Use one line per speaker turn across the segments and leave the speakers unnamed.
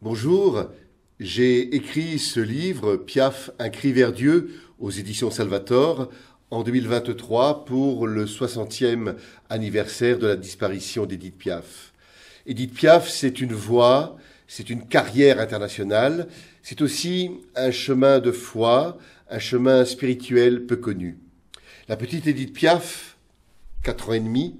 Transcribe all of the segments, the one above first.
Bonjour, j'ai écrit ce livre, Piaf, un cri vers Dieu, aux éditions Salvator, en 2023 pour le 60e anniversaire de la disparition d'Édith Piaf. Édith Piaf, c'est une voix, c'est une carrière internationale, c'est aussi un chemin de foi, un chemin spirituel peu connu. La petite Édith Piaf, 4 ans et demi,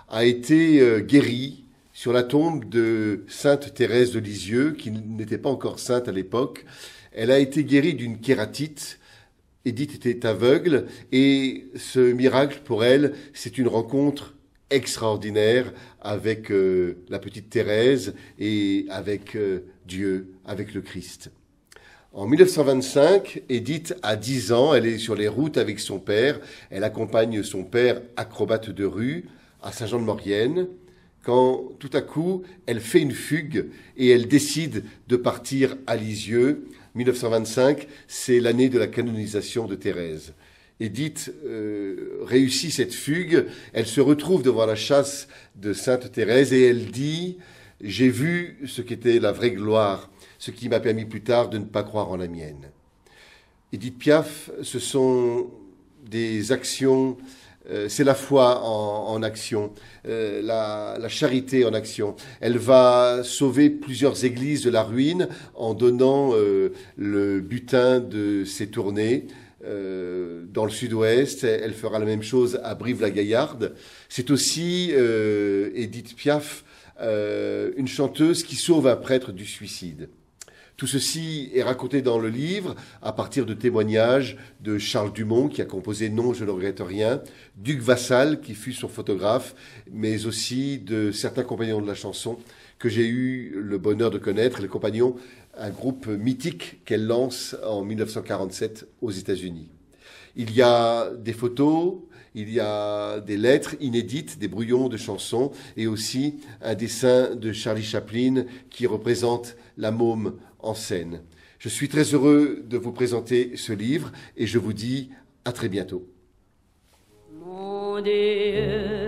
a été guérie sur la tombe de Sainte Thérèse de Lisieux, qui n'était pas encore sainte à l'époque. Elle a été guérie d'une kératite. Édith était aveugle et ce miracle pour elle, c'est une rencontre extraordinaire avec la petite Thérèse et avec Dieu, avec le Christ. En 1925, Édith a 10 ans, elle est sur les routes avec son père, elle accompagne son père acrobate de rue à Saint-Jean-de-Maurienne, quand tout à coup, elle fait une fugue et elle décide de partir à Lisieux. 1925, c'est l'année de la canonisation de Thérèse. Édith réussit cette fugue, elle se retrouve devant la châsse de Sainte Thérèse et elle dit « J'ai vu ce qu'était la vraie gloire, ce qui m'a permis plus tard de ne pas croire en la mienne ». Édith Piaf, ce sont des actions, c'est la foi en action, la charité en action. Elle va sauver plusieurs églises de la ruine en donnant le butin de ses tournées. Dans le sud-ouest, elle fera la même chose à Brive-la-Gaillarde. C'est aussi Édith Piaf, une chanteuse qui sauve un prêtre du suicide. Tout ceci est raconté dans le livre à partir de témoignages de Charles Dumont, qui a composé « Non, je ne regrette rien », d'Hugues Vassal, qui fut son photographe, mais aussi de certains compagnons de la chanson que j'ai eu le bonheur de connaître. Les Compagnons, un groupe mythique qu'elle lance en 1947 aux États-Unis. Il y a des photos, il y a des lettres inédites, des brouillons de chansons et aussi un dessin de Charlie Chaplin qui représente la môme en scène. Je suis très heureux de vous présenter ce livre et je vous dis à très bientôt.
Mon Dieu.